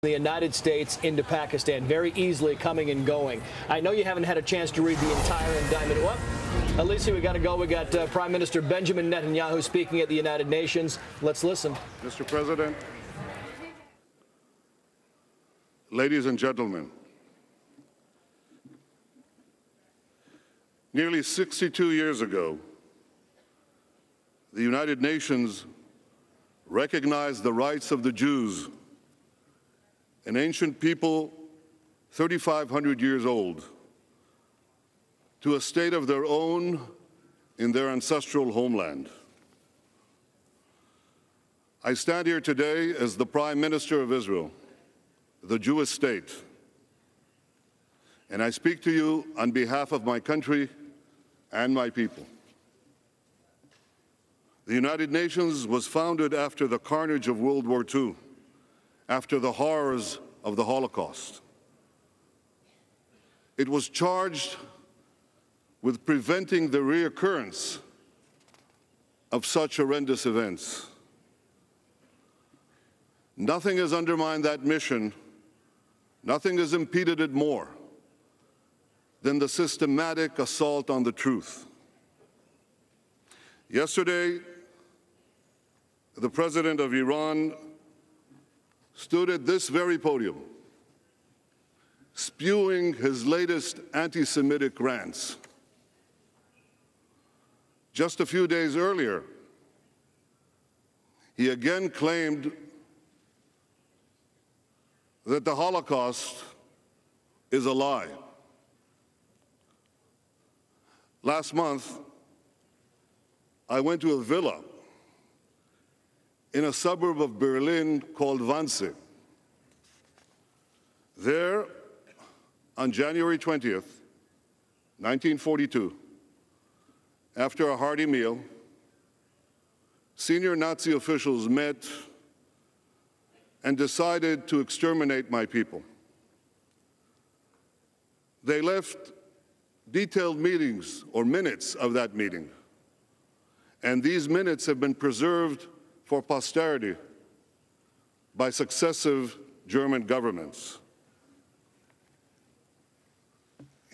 the United States into Pakistan, very easily coming and going. I know you haven't had a chance to read the entire indictment. Well, Alicia, we got to go. We got Prime Minister Benjamin Netanyahu speaking at the United Nations. Let's listen. Mr. President, ladies and gentlemen, nearly 62 years ago, the United Nations recognized the rights of the Jews, an ancient people 3,500 years old, to a state of their own in their ancestral homeland. I stand here today as the Prime Minister of Israel, the Jewish state, and I speak to you on behalf of my country and my people. The United Nations was founded after the carnage of World War II, after the horrors of the Holocaust. It was charged with preventing the reoccurrence of such horrendous events. Nothing has undermined that mission, nothing has impeded it more than the systematic assault on the truth. Yesterday, the President of Iran stood at this very podium, spewing his latest anti-Semitic rants. Just a few days earlier, he again claimed that the Holocaust is a lie. Last month, I went to a villa in a suburb of Berlin called Wannsee. There, on January 20th, 1942, after a hearty meal, senior Nazi officials met and decided to exterminate my people. They left detailed meetings or minutes of that meeting, and these minutes have been preserved for posterity by successive German governments.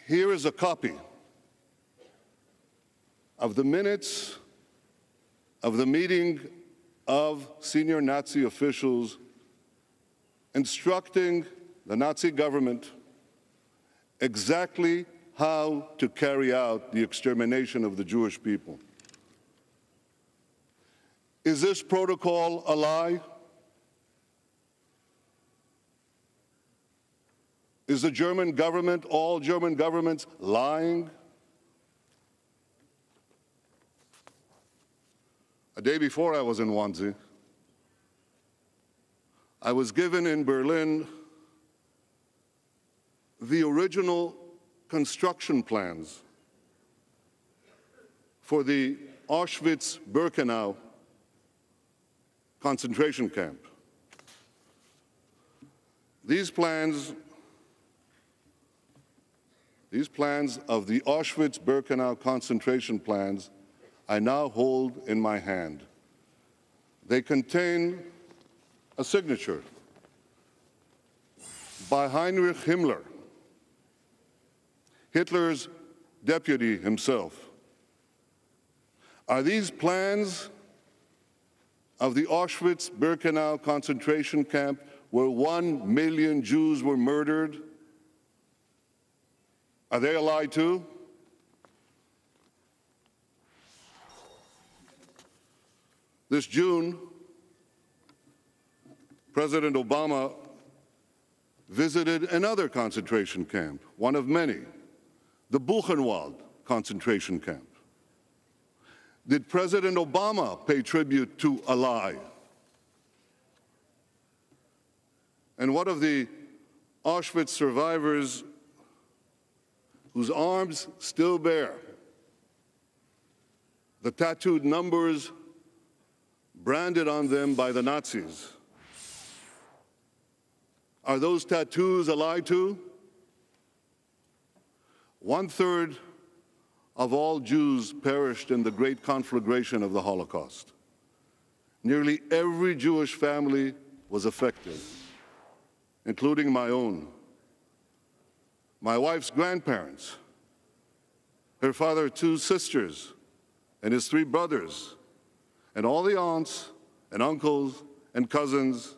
Here is a copy of the minutes of the meeting of senior Nazi officials instructing the Nazi government exactly how to carry out the extermination of the Jewish people. Is this protocol a lie? Is the German government, all German governments, lying? A day before I was in Wannsee, I was given in Berlin the original construction plans for the Auschwitz-Birkenau concentration camp. These plans of the Auschwitz-Birkenau concentration plans I now hold in my hand. They contain a signature by Heinrich Himmler, Hitler's deputy himself. Are these plans of the Auschwitz-Birkenau concentration camp where 1 million Jews were murdered? Are they a lie too? This June, President Obama visited another concentration camp, one of many, the Buchenwald concentration camp. Did President Obama pay tribute to a lie? And what of the Auschwitz survivors whose arms still bear the tattooed numbers branded on them by the Nazis? Are those tattoos a lie too? 1/3 of all Jews perished in the great conflagration of the Holocaust. Nearly every Jewish family was affected. including my own, my wife's grandparents, her father's 2 sisters, and his 3 brothers, and all the aunts and uncles and cousins,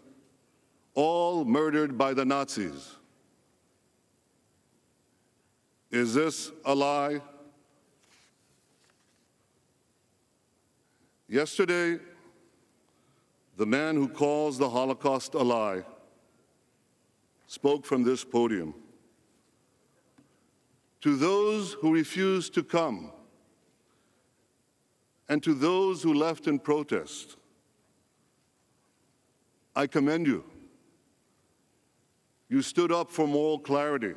all murdered by the Nazis. Is this a lie? Yesterday, the man who calls the Holocaust a lie spoke from this podium. To those who refused to come, and to those who left in protest, I commend you. You stood up for moral clarity,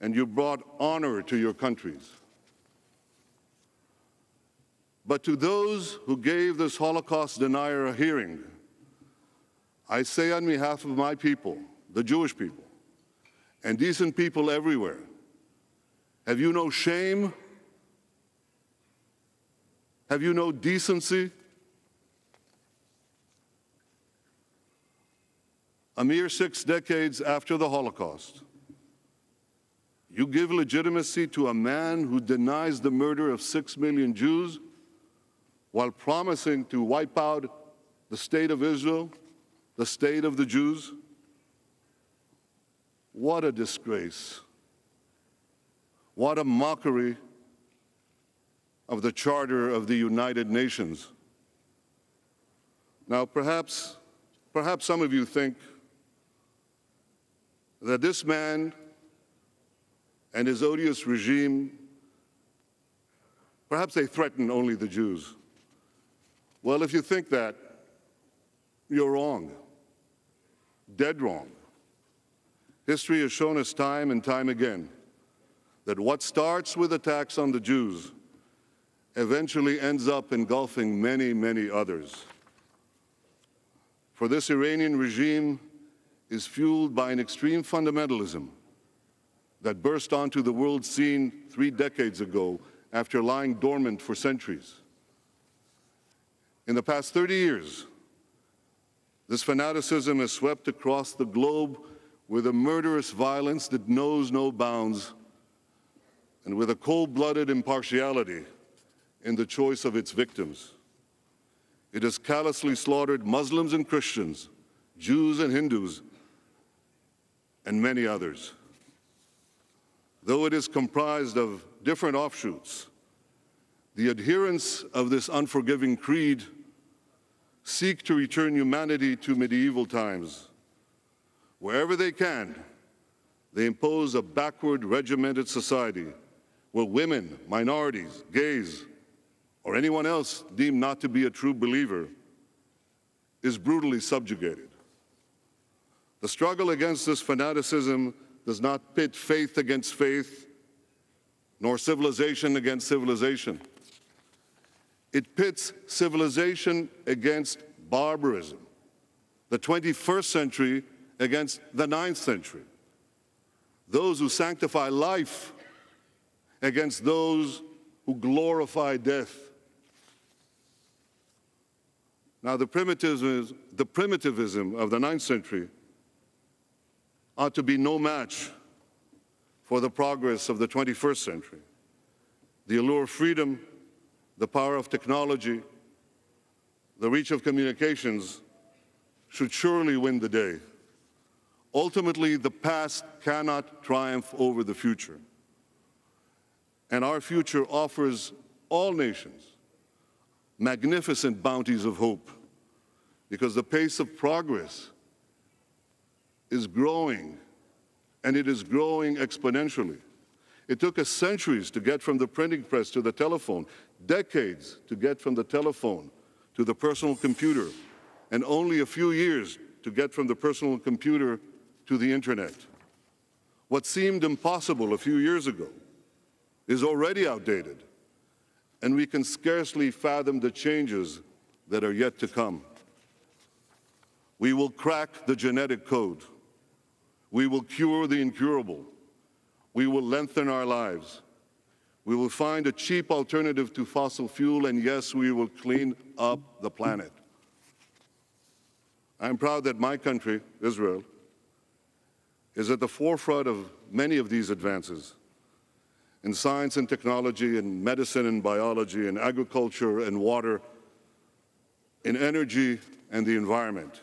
and you brought honor to your countries. But to those who gave this Holocaust denier a hearing, I say on behalf of my people, the Jewish people, and decent people everywhere, have you no shame? Have you no decency? A mere 6 decades after the Holocaust, you give legitimacy to a man who denies the murder of 6 million Jews while promising to wipe out the state of Israel, the state of the Jews? What a disgrace. What a mockery of the Charter of the United Nations. Now, perhaps some of you think that this man and his odious regime, perhaps they threaten only the Jews. Well, if you think that, you're wrong, dead wrong. History has shown us time and time again that what starts with attacks on the Jews eventually ends up engulfing many, many others. For this Iranian regime is fueled by an extreme fundamentalism that burst onto the world scene 3 decades ago after lying dormant for centuries. In the past 30 years, this fanaticism has swept across the globe with a murderous violence that knows no bounds and with a cold-blooded impartiality in the choice of its victims. It has callously slaughtered Muslims and Christians, Jews and Hindus, and many others. Though it is comprised of different offshoots, the adherents of this unforgiving creed seek to return humanity to medieval times. Wherever they can, they impose a backward, regimented society where women, minorities, gays, or anyone else deemed not to be a true believer is brutally subjugated. The struggle against this fanaticism does not pit faith against faith, nor civilization against civilization. It pits civilization against barbarism, the 21st century against the 9th century, those who sanctify life against those who glorify death. Now, the primitivism of the 9th century ought to be no match for the progress of the 21st century. The allure of freedom, the power of technology, the reach of communications should surely win the day. Ultimately, the past cannot triumph over the future. And our future offers all nations magnificent bounties of hope, because the pace of progress is growing, and it is growing exponentially. It took us centuries to get from the printing press to the telephone, decades to get from the telephone to the personal computer, and only a few years to get from the personal computer to the internet. What seemed impossible a few years ago is already outdated, and we can scarcely fathom the changes that are yet to come. We will crack the genetic code. We will cure the incurable. We will lengthen our lives. We will find a cheap alternative to fossil fuel, and yes, we will clean up the planet. I'm proud that my country, Israel, is at the forefront of many of these advances in science and technology, in medicine and biology, in agriculture and water, in energy and the environment.